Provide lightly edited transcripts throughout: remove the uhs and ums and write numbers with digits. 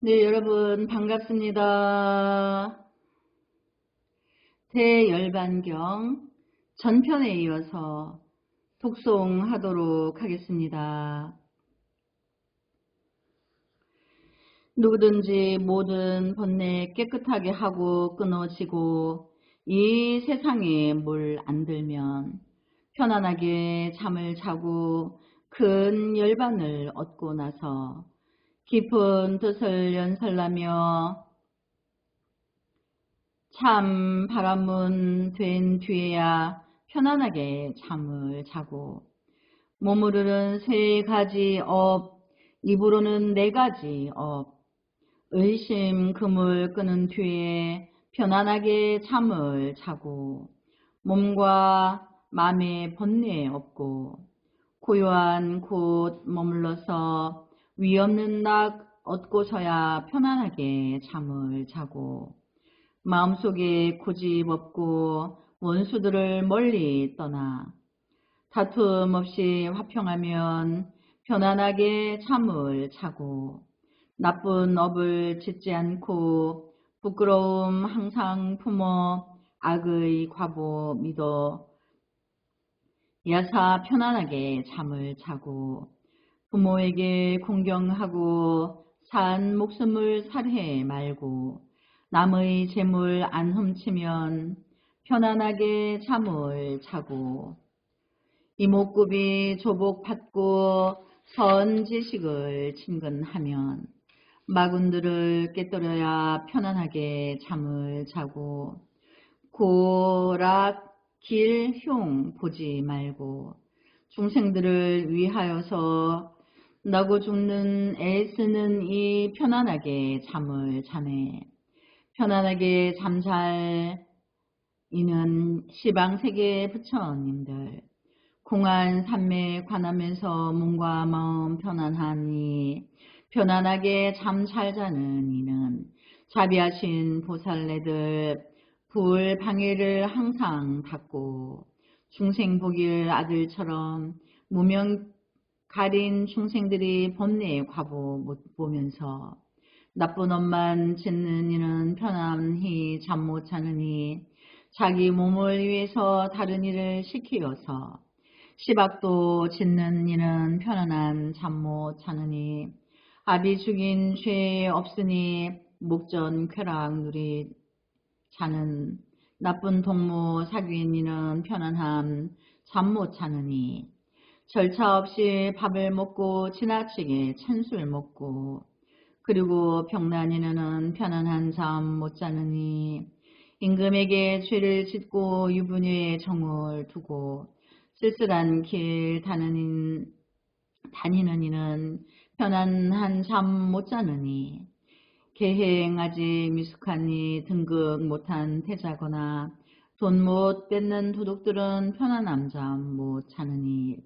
네, 여러분 반갑습니다. 대열반경 전편에 이어서 독송하도록 하겠습니다. 누구든지 모든 번뇌 깨끗하게 하고 끊어지고 이 세상에 물 안 들면 편안하게 잠을 자고 큰 열반을 얻고 나서 깊은 뜻을 연설하며 참 바람은 된 뒤에야 편안하게 잠을 자고 몸으로는 세 가지 업, 입으로는 네 가지 업, 의심 금을 끄는 뒤에 편안하게 잠을 자고 몸과 마음에 번뇌 없고 고요한 곳 머물러서 위없는 낙 얻고서야 편안하게 잠을 자고 마음속에 고집 없고 원수들을 멀리 떠나 다툼 없이 화평하면 편안하게 잠을 자고 나쁜 업을 짓지 않고 부끄러움 항상 품어 악의 과보 믿어 야사 편안하게 잠을 자고 부모에게 공경하고 산 목숨을 살해 말고 남의 재물 안 훔치면 편안하게 잠을 자고 이목구비 조복 받고 선지식을 친근하면 마군들을 깨뜨려야 편안하게 잠을 자고 고락 길 흉 보지 말고 중생들을 위하여서 나고 죽는 애쓰는 이 편안하게 잠을 자네. 편안하게 잠잘 이는 시방세계 부처님들 공안 삼매에 관하면서 몸과 마음 편안하니 편안하게 잠 잘 자는 이는 자비하신 보살네들 불 방해를 항상 닫고 중생 복일 아들처럼 무명 가린 중생들이 번뇌 과보 못 보면서 나쁜 업만 짓는 이는 편안히 잠 못 자느니 자기 몸을 위해서 다른 일을 시키어서 시박도 짓는 이는 편안한 잠 못 자느니 아비 죽인 죄 없으니 목전 쾌락 누리 자는 나쁜 동무 사귀인 이는 편안함 잠 못 자느니 절차 없이 밥을 먹고 지나치게 찬술 먹고 그리고 병난이는 편안한 잠 못 자느니 임금에게 죄를 짓고 유부녀의 정을 두고 쓸쓸한 길 다니는 이는 편안한 잠 못 자느니 계행하지 미숙하니 등극 못한 태자거나 돈 못 뺏는 도둑들은 편안한 잠 못 자느니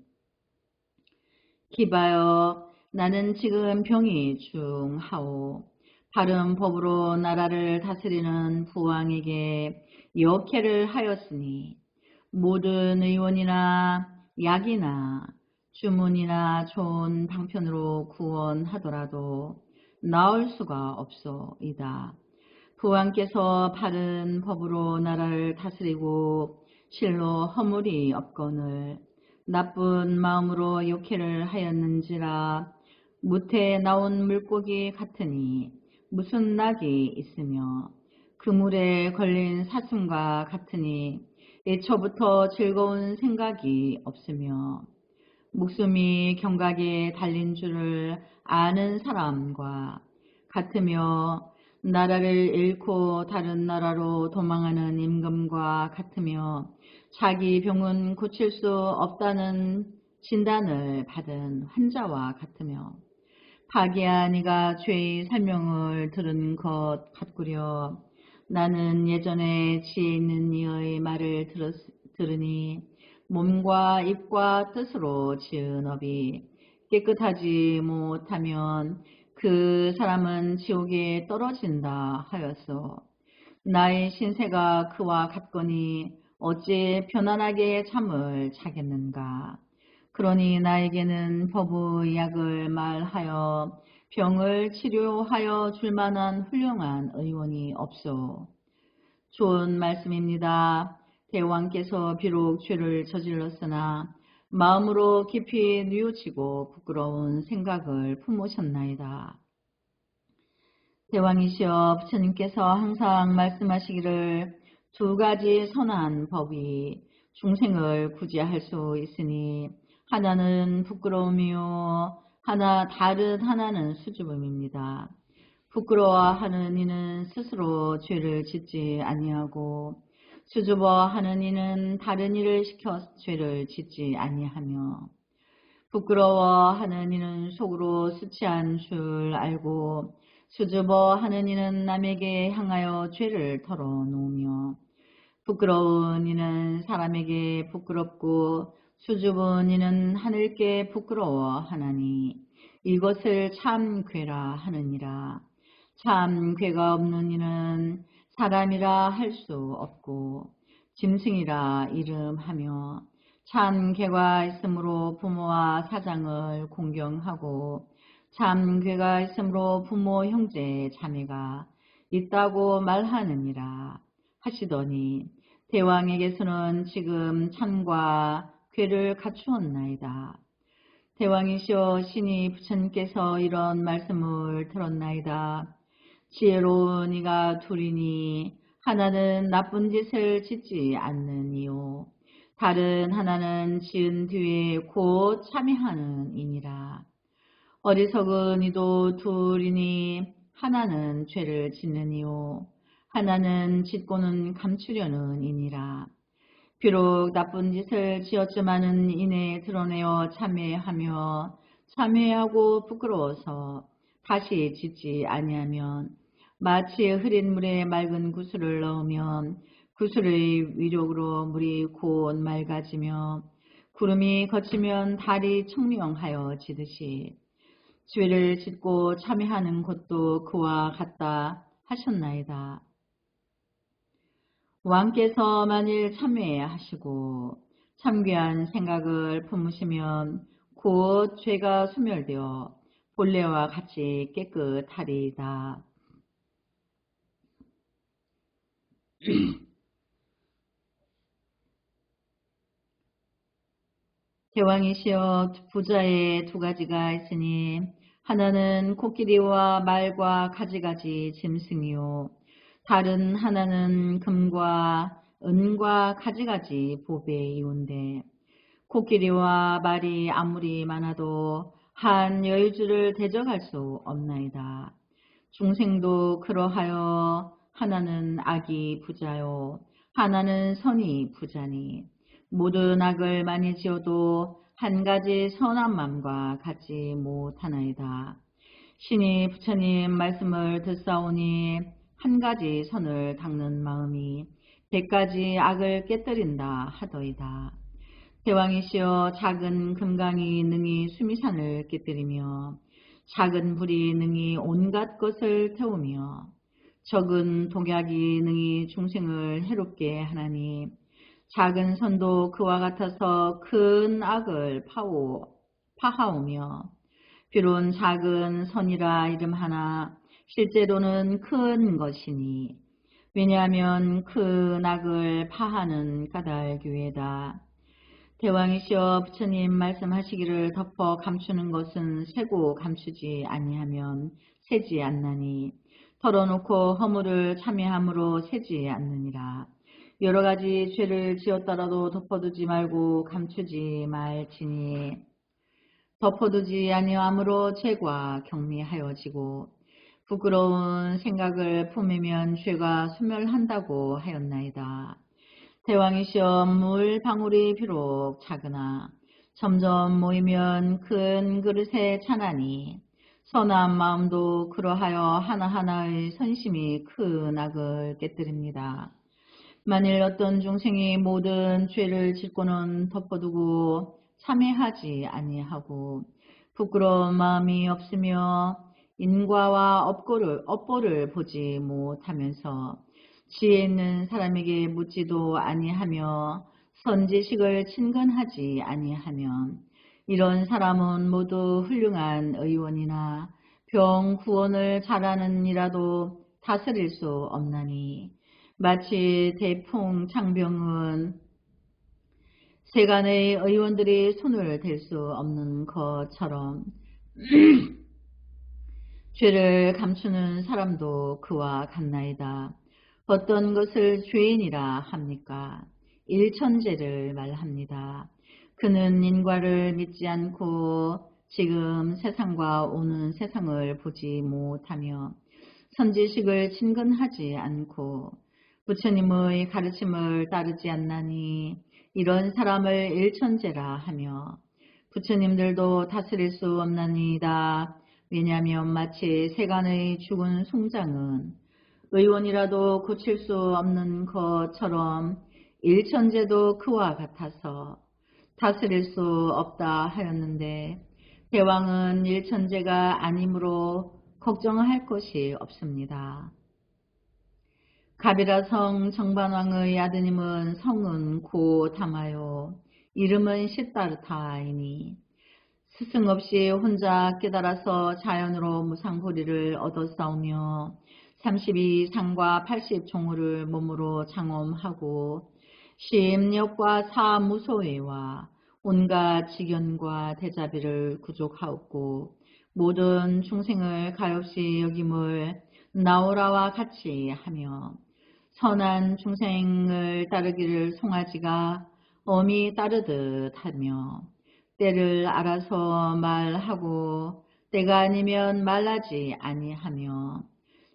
기바여 나는 지금 병이 중하오. 바른 법으로 나라를 다스리는 부왕에게 역해를 하였으니 모든 의원이나 약이나 주문이나 좋은 방편으로 구원하더라도 나을 수가 없소이다. 부왕께서 바른 법으로 나라를 다스리고 실로 허물이 없거늘 나쁜 마음으로 욕해를 하였는지라 무태에 나온 물고기 같으니 무슨 낙이 있으며 그물에 걸린 사슴과 같으니 애초부터 즐거운 생각이 없으며 목숨이 경각에 달린 줄을 아는 사람과 같으며 나라를 잃고 다른 나라로 도망하는 임금과 같으며 자기 병은 고칠 수 없다는 진단을 받은 환자와 같으며 파기한 이가 죄의 설명을 들은 것 같구려. 나는 예전에 지혜 있는 이의 말을 들으니 몸과 입과 뜻으로 지은 업이 깨끗하지 못하면 그 사람은 지옥에 떨어진다 하였소. 나의 신세가 그와 같거니 어찌 편안하게 잠을 자겠는가. 그러니 나에게는 법의 약을 말하여 병을 치료하여 줄 만한 훌륭한 의원이 없소. 좋은 말씀입니다. 대왕께서 비록 죄를 저질렀으나 마음으로 깊이 뉘우치고 부끄러운 생각을 품으셨나이다. 대왕이시여, 부처님께서 항상 말씀하시기를 두 가지 선한 법이 중생을 구제할 수 있으니 하나는 부끄러움이요 다른 하나는 수줍음입니다. 부끄러워하는 이는 스스로 죄를 짓지 아니하고 수줍어하는 이는 다른 이를 시켜 죄를 짓지 아니하며 부끄러워하는 이는 속으로 수치한 줄 알고 수줍어하는 이는 남에게 향하여 죄를 털어놓으며 부끄러운 이는 사람에게 부끄럽고 수줍은 이는 하늘께 부끄러워하나니 이것을 참 괴라 하느니라. 참 괴가 없는 이는 사람이라 할 수 없고 짐승이라 이름하며 참 괴가 있으므로 부모와 사장을 공경하고 참 괴가 있으므로 부모 형제 자매가 있다고 말하느니라 하시더니 대왕에게서는 지금 참과 괴를 갖추었나이다. 대왕이시여, 신이 부처님께서 이런 말씀을 들었나이다. 지혜로운 이가 둘이니 하나는 나쁜 짓을 짓지 않는 이요 다른 하나는 지은 뒤에 곧 참회하는 이니라. 어리석은 이도 둘이니 하나는 죄를 짓는 이요 하나는 짓고는 감추려는 이니라. 비록 나쁜 짓을 지었지만은 이내 드러내어 참회하며 참회하고 부끄러워서 다시 짓지 아니하면 마치 흐린 물에 맑은 구슬을 넣으면 구슬의 위력으로 물이 곧 맑아지며 구름이 걷히면 달이 청명하여 지듯이 죄를 짓고 참회하는 것도 그와 같다 하셨나이다. 왕께서 만일 참회하시고 참귀한 생각을 품으시면 곧 죄가 소멸되어 본래와 같이 깨끗하리이다. 대왕이시여, 부자에 두 가지가 있으니 하나는 코끼리와 말과 가지가지 짐승이요 다른 하나는 금과 은과 가지가지 보배이온데 코끼리와 말이 아무리 많아도 한 여유주를 대적할 수 없나이다. 중생도 그러하여 하나는 악이 부자요 하나는 선이 부자니 모든 악을 많이 지어도 한 가지 선한 마음과 같지 못하나이다. 신이 부처님 말씀을 듣사오니 한 가지 선을 닦는 마음이 100가지 악을 깨뜨린다 하더이다. 대왕이시여, 작은 금강이 능히 수미산을 깨뜨리며 작은 불이 능히 온갖 것을 태우며 적은 독약이 능히 중생을 해롭게 하나니 작은 선도 그와 같아서 큰 악을 파하오며 비록 작은 선이라 이름하나 실제로는 큰 것이니 왜냐하면 큰 악을 파하는 까닭이외다. 대왕이시여, 부처님 말씀하시기를 덮어 감추는 것은 세고 감추지 아니하면 새지 않나니 털어놓고 허물을 참회함으로 새지 않느니라. 여러 가지 죄를 지었더라도 덮어두지 말고 감추지 말지니 덮어두지 아니함으로 죄가 경미하여지고 부끄러운 생각을 품으면 죄가 소멸한다고 하였나이다. 대왕이시여, 물 방울이 비록 작으나 점점 모이면 큰 그릇에 차나니 선한 마음도 그러하여 하나하나의 선심이 큰 악을 깨뜨립니다. 만일 어떤 중생이 모든 죄를 짓고는 덮어두고 참회하지 아니하고 부끄러운 마음이 없으며 인과와 업보를 보지 못하면서 지혜 있는 사람에게 묻지도 아니하며 선지식을 친근하지 아니하면 이런 사람은 모두 훌륭한 의원이나 병 구원을 잘하는 이라도 다스릴 수 없나니 마치 대풍 창병은 세간의 의원들이 손을 댈 수 없는 것처럼 죄를 감추는 사람도 그와 같나이다. 어떤 것을 죄인이라 합니까? 일천죄를 말합니다. 그는 인과를 믿지 않고 지금 세상과 오는 세상을 보지 못하며 선지식을 친근하지 않고 부처님의 가르침을 따르지 않나니 이런 사람을 일천죄라 하며 부처님들도 다스릴 수 없나이다. 왜냐하면 마치 세간의 죽은 송장은 의원이라도 고칠 수 없는 것처럼 일천제도 그와 같아서 다스릴 수 없다 하였는데 대왕은 일천제가 아니므로 걱정할 것이 없습니다. 가비라성 정반왕의 아드님은 성은 고담하요 이름은 시다르타이니 스승 없이 혼자 깨달아서 자연으로 무상보리를 얻어싸우며 32상과 80종호를 몸으로 장엄하고 심력과 사무소외와 온갖 직연과 대자비를 구족하옵고 모든 중생을 가엾이 여김을 나오라와 같이 하며 선한 중생을 따르기를 송아지가 어미 따르듯 하며 때를 알아서 말하고 때가 아니면 말하지 아니하며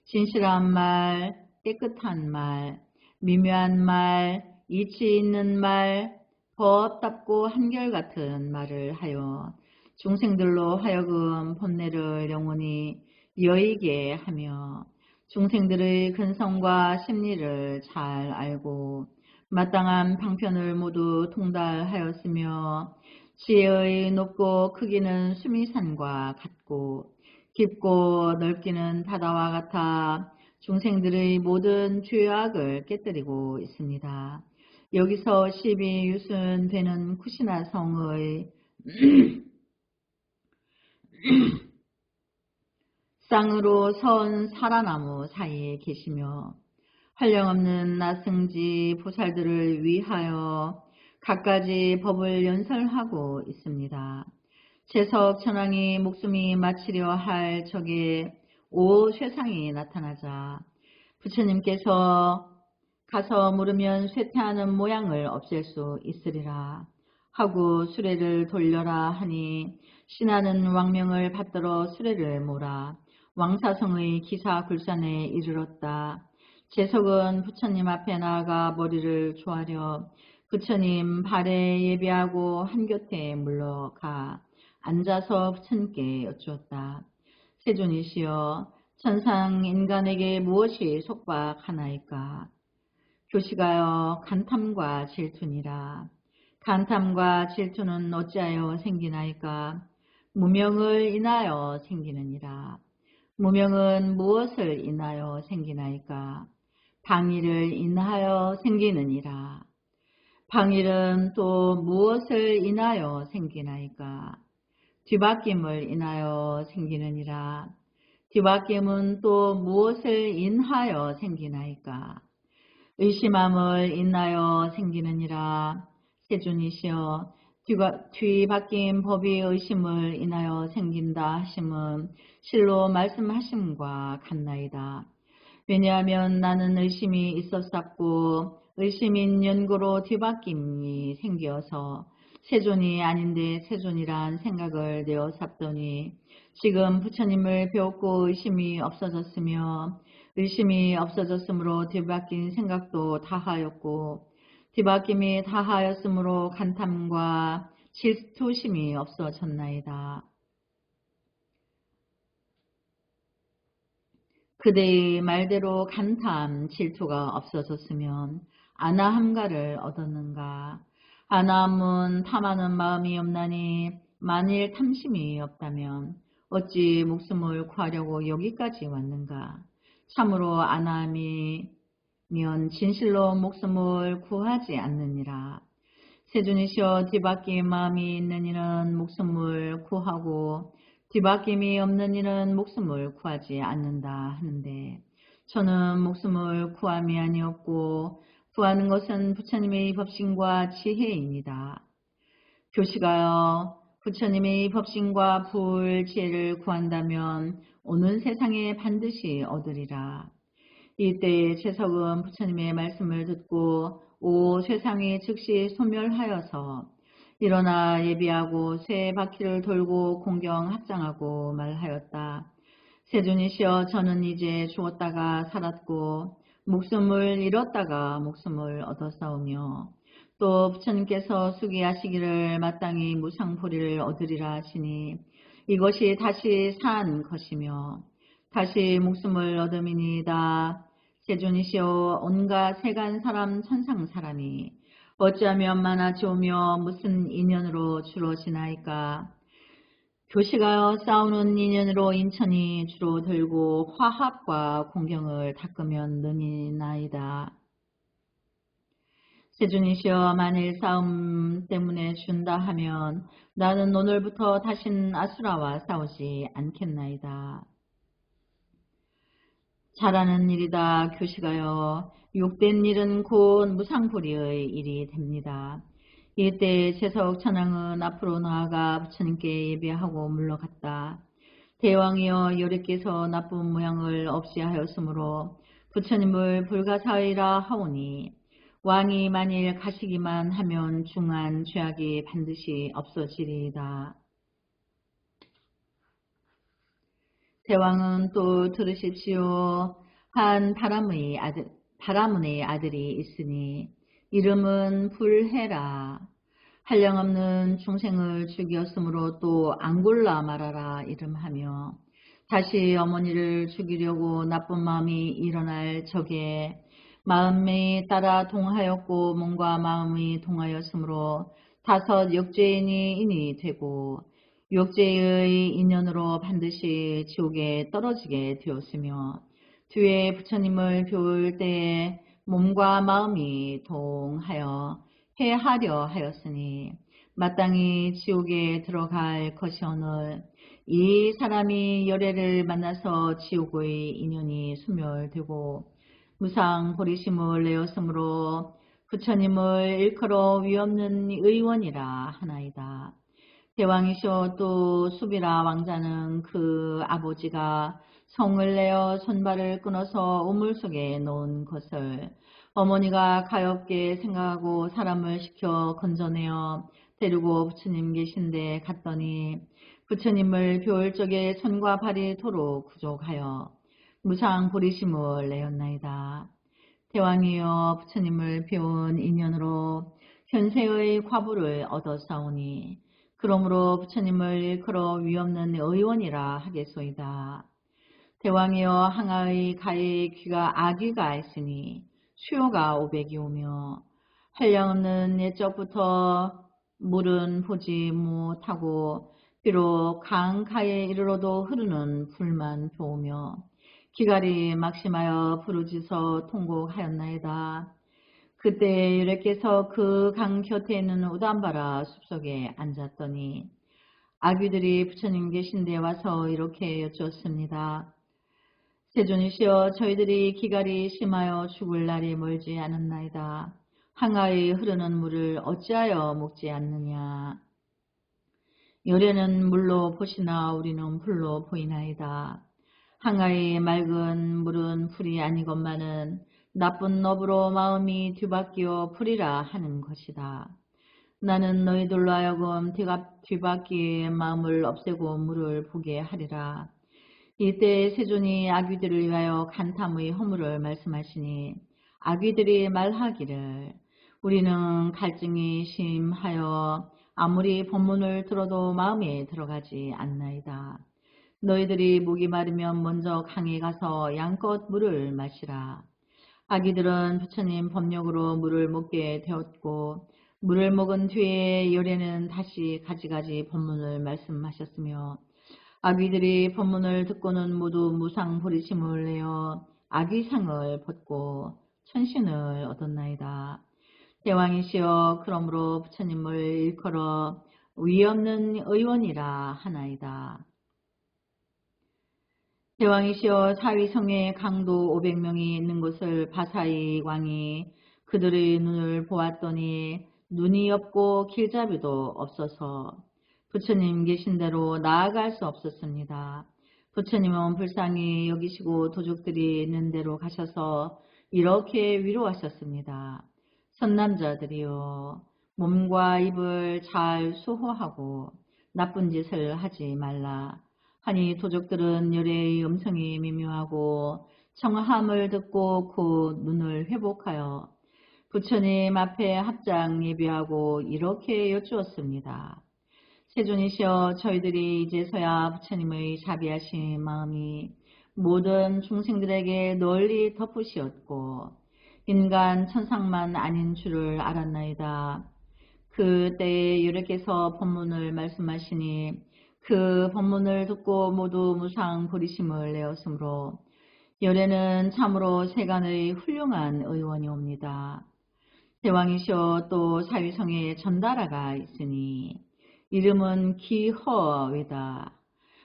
진실한 말, 깨끗한 말, 미묘한 말, 이치 있는 말, 법답고 한결같은 말을 하여 중생들로 하여금 본래를 영원히 여의게 하며 중생들의 근성과 심리를 잘 알고 마땅한 방편을 모두 통달하였으며 지혜의 높고 크기는 수미산과 같고 깊고 넓기는 바다와 같아 중생들의 모든 죄악을 깨뜨리고 있습니다. 여기서 12유순 되는 쿠시나 성의 쌍으로 선 사라나무 사이에 계시며 한량없는 나승지 보살들을 위하여 갖가지 법을 연설하고 있습니다. 재석 천왕이 목숨이 마치려 할 적에 오쇠상이 나타나자 부처님께서 가서 물으면 쇠퇴하는 모양을 없앨 수 있으리라 하고 수레를 돌려라 하니 신하는 왕명을 받들어 수레를 몰아 왕사성의 기사굴산에 이르렀다. 재석은 부처님 앞에 나아가 머리를 조아려 부처님 발에 예배하고 한곁에 물러가 앉아서 부처님께 여쭈었다. 세존이시여 천상 인간에게 무엇이 속박하나이까? 교시가여 간탐과 질투니라. 간탐과 질투는 어찌하여 생기나이까? 무명을 인하여 생기느니라. 무명은 무엇을 인하여 생기나이까? 방위를 인하여 생기느니라. 방위는 또 무엇을 인하여 생기나이까? 뒤바뀜을 인하여 생기느니라. 뒤바뀜은 또 무엇을 인하여 생기나이까? 의심함을 인하여 생기느니라. 세존이시여 뒤바뀐 법이 의심을 인하여 생긴다 하심은 실로 말씀하심과 같나이다. 왜냐하면 나는 의심이 있었었고 의심인 연고로 뒤바뀜이 생겨서 세존이 아닌데 세존이란 생각을 내어 삽더니 지금 부처님을 배웠고 의심이 없어졌으며 의심이 없어졌으므로 뒤바뀐 생각도 다하였고 뒤바뀜이 다하였으므로 간탐과 질투심이 없어졌나이다. 그대의 말대로 간탐, 질투가 없어졌으면 아나함가를 얻었는가? 아나함은 탐하는 마음이 없나니 만일 탐심이 없다면 어찌 목숨을 구하려고 여기까지 왔는가? 참으로 아나함이면 진실로 목숨을 구하지 않느니라. 세존이시여 뒤바뀐 마음이 있는 이는 목숨을 구하고 뒤바뀜이 없는 이는 목숨을 구하지 않는다 하는데 저는 목숨을 구함이 아니었고 구하는 것은 부처님의 법신과 지혜입니다. 교시가요, 부처님의 법신과 불지혜를 구한다면 오는 세상에 반드시 얻으리라. 이때 최석은 부처님의 말씀을 듣고 오 세상이 즉시 소멸하여서 일어나 예비하고 새 바퀴를 돌고 공경 합장하고 말하였다. 세존이시여, 저는 이제 죽었다가 살았고 목숨을 잃었다가 목숨을 얻었사오며 또 부처님께서 수기하시기를 마땅히 무상포리를 얻으리라 하시니 이것이 다시 산 것이며 다시 목숨을 얻음이니이다. 세존이시여, 온갖 세간 사람 천상 사람이 어찌하면 많아지오며 무슨 인연으로 주로 지나이까. 교시가요, 싸우는 인연으로 인천이 주로 들고 화합과 공경을 닦으면 능이나이다. 세존이시여, 만일 싸움 때문에 준다 하면 나는 오늘부터 다신 아수라와 싸우지 않겠나이다. 잘하는 일이다. 교시가요, 욕된 일은 곧 무상불의의 일이 됩니다. 이때 최석 천왕은 앞으로 나아가 부처님께 예배하고 물러갔다. 대왕이여, 여리께서 나쁜 모양을 없이 하였으므로 부처님을 불가사의라 하오니 왕이 만일 가시기만 하면 중한 죄악이 반드시 없어지리이다. 대왕은 또 들으십시오. 한 바라문의 아들이 있으니 이름은 불해라. 한량없는 중생을 죽였으므로 또 앙골라 말하라 이름하며 다시 어머니를 죽이려고 나쁜 마음이 일어날 적에 마음이 따라 동하였고 몸과 마음이 동하였으므로 다섯 역죄인이 인이 되고 욕죄의 인연으로 반드시 지옥에 떨어지게 되었으며 뒤에 부처님을 배울 때에 몸과 마음이 동하여 해하려 하였으니 마땅히 지옥에 들어갈 것이오늘 이 사람이 열애를 만나서 지옥의 인연이 소멸되고 무상 보리심을 내었으므로 부처님을 일컬어 위없는 의원이라 하나이다. 대왕이시오, 또 수비라 왕자는 그 아버지가 성을 내어 손발을 끊어서 우물 속에 놓은 것을 어머니가 가엾게 생각하고 사람을 시켜 건져내어 데리고 부처님 계신데 갔더니 부처님을 배울 적에 손과 발이 도로 부족하여 무상 보리심을 내었나이다. 대왕이여, 부처님을 배운 인연으로 현세의 과부를 얻었사오니 그러므로 부처님을 일컬어 위없는 의원이라 하겠소이다. 대왕이여, 항아의 가에 귀가 아귀가 있으니 수요가 500이 오며 한량없는 옛적부터 물은 보지 못하고 비록 강가에 이르러도 흐르는 불만 보오며 기갈이 막심하여 부르짖어 통곡하였나이다. 그때 유래께서 그 강 곁에 있는 우담바라 숲속에 앉았더니 아귀들이 부처님 계신 데 와서 이렇게 여쭈었습니다. 세존이시여, 저희들이 기갈이 심하여 죽을 날이 멀지 않았나이다. 항아에 흐르는 물을 어찌하여 먹지 않느냐. 열애는 물로 보시나 우리는 불로 보이나이다. 항아의 맑은 물은 불이 아니건만은 나쁜 업으로 마음이 뒤바뀌어 불이라 하는 것이다. 나는 너희들로 하여금 뒤바뀌의 마음을 없애고 물을 보게 하리라. 이때 세존이 아귀들을 위하여 간탐의 허물을 말씀하시니 아귀들이 말하기를 우리는 갈증이 심하여 아무리 법문을 들어도 마음에 들어가지 않나이다. 너희들이 목이 마르면 먼저 강에 가서 양껏 물을 마시라. 아기들은 부처님 법력으로 물을 먹게 되었고 물을 먹은 뒤에 열애는 다시 가지가지 법문을 말씀하셨으며 아귀들이 법문을 듣고는 모두 무상 보리심을 내어 아귀상을 벗고 천신을 얻었나이다. 대왕이시여, 그러므로 부처님을 일컬어 위없는 의원이라 하나이다. 대왕이시여 사위성에 강도 500명이 있는 곳을 바사이 왕이 그들의 눈을 보았더니 눈이 없고 길잡이도 없어서 부처님 계신 대로 나아갈 수 없었습니다. 부처님은 불쌍히 여기시고 도적들이 있는 대로 가셔서 이렇게 위로하셨습니다. 선남자들이여 몸과 입을 잘 수호하고 나쁜 짓을 하지 말라. 하니 도적들은 열의 음성이 미묘하고 청함을 듣고 곧 눈을 회복하여 부처님 앞에 합장 예배하고 이렇게 여쭈었습니다. 세존이시여 저희들이 이제서야 부처님의 자비하신 마음이 모든 중생들에게 널리 덮으시었고 인간 천상만 아닌 줄을 알았나이다. 그때에 유력께서 법문을 말씀하시니 그 법문을 듣고 모두 무상 부리심을 내었으므로 열애는 참으로 세간의 훌륭한 의원이옵니다. 대왕이시여 또 사위성에 전달아가 있으니 이름은 기허외다.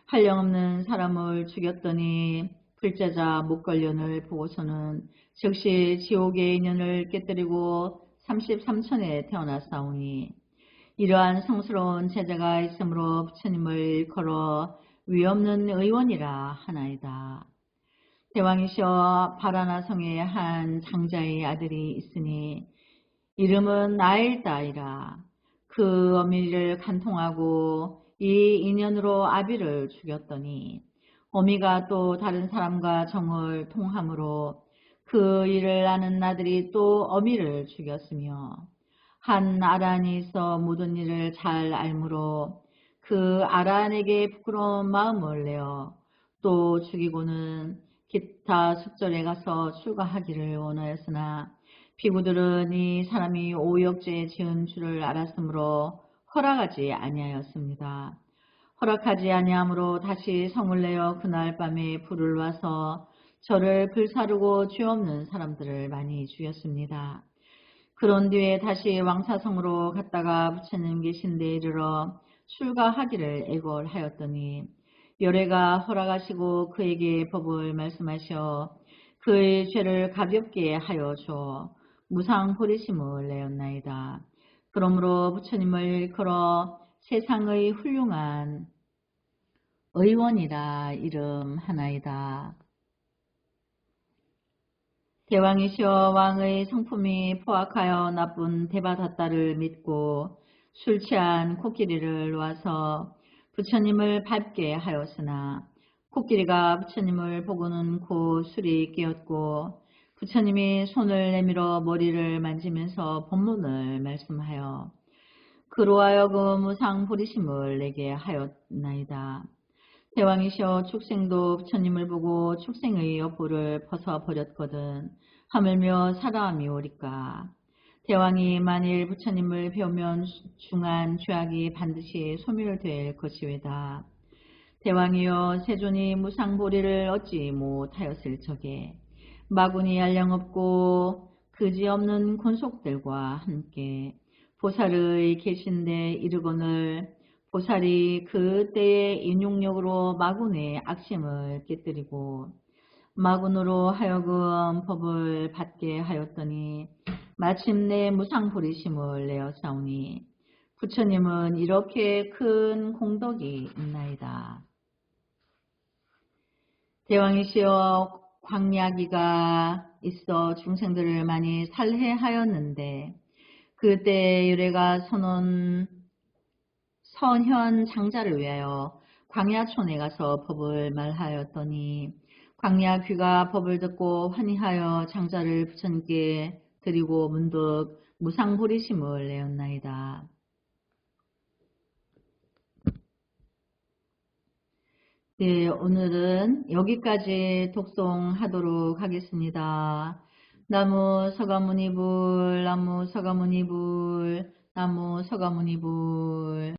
한량없는 사람을 죽였더니 불자자 목걸련을 보고서는 즉시 지옥의 인연을 깨뜨리고 33천에 태어났사오니 이러한 성스러운 제자가 있으므로 부처님을 걸어 위없는 의원이라 하나이다. 대왕이시여 바라나성에 한 장자의 아들이 있으니 이름은 나일다이라. 그 어미를 간통하고 이 인연으로 아비를 죽였더니 어미가 또 다른 사람과 정을 통함으로 그 일을 아는 아들이 또 어미를 죽였으며 한 아란이 있어 모든 일을 잘 알므로 그 아란에게 부끄러운 마음을 내어 또 죽이고는 기타 숙절에 가서 출가하기를 원하였으나 비구들은 이 사람이 오역죄 지은 줄을 알았으므로 허락하지 아니하였습니다. 허락하지 아니하므로 다시 성을 내어 그날 밤에 불을 와서 저를 불사르고 죄 없는 사람들을 많이 죽였습니다. 그런 뒤에 다시 왕사성으로 갔다가 부처님 계신 데 이르러 출가하기를 애걸하였더니 열애가 허락하시고 그에게 법을 말씀하셔 그의 죄를 가볍게 하여 줘 무상 버리심을 내었나이다. 그러므로 부처님을 일컬어 세상의 훌륭한 의원이라 이름하나이다. 대왕이시여 왕의 성품이 포악하여 나쁜 대바닷다를 믿고 술 취한 코끼리를 놓아서 부처님을 밟게 하였으나 코끼리가 부처님을 보고는 곧 술이 깨었고 부처님이 손을 내밀어 머리를 만지면서 법문을 말씀하여 그로 하여금 무상 부리심을 내게 하였나이다. 대왕이시여 축생도 부처님을 보고 축생의 여포를 벗어버렸거든 하물며 사람이 오리까. 대왕이 만일 부처님을 배우면 중한 죄악이 반드시 소멸될 것이외다. 대왕이여 세존이 무상보리를 얻지 못하였을 적에 마군이 알량없고 그지없는 권속들과 함께 보살의 계신데 이르거늘 보살이 그때의 인용력으로 마군의 악심을 깨뜨리고 마군으로 하여금 법을 받게 하였더니 마침내 무상부리심을 내었사오니 부처님은 이렇게 큰 공덕이 있나이다. 대왕이시여 광야기가 있어 중생들을 많이 살해하였는데 그때 유래가 선현 장자를 위하여 광야촌에 가서 법을 말하였더니 광야귀가 법을 듣고 환희하여 장자를 부처님께 드리고 문득 무상부리심을 내었나이다. 네, 오늘은 여기까지 독송하도록 하겠습니다. 나무 서가모니불, 나무 서가모니불, 나무 서가모니불.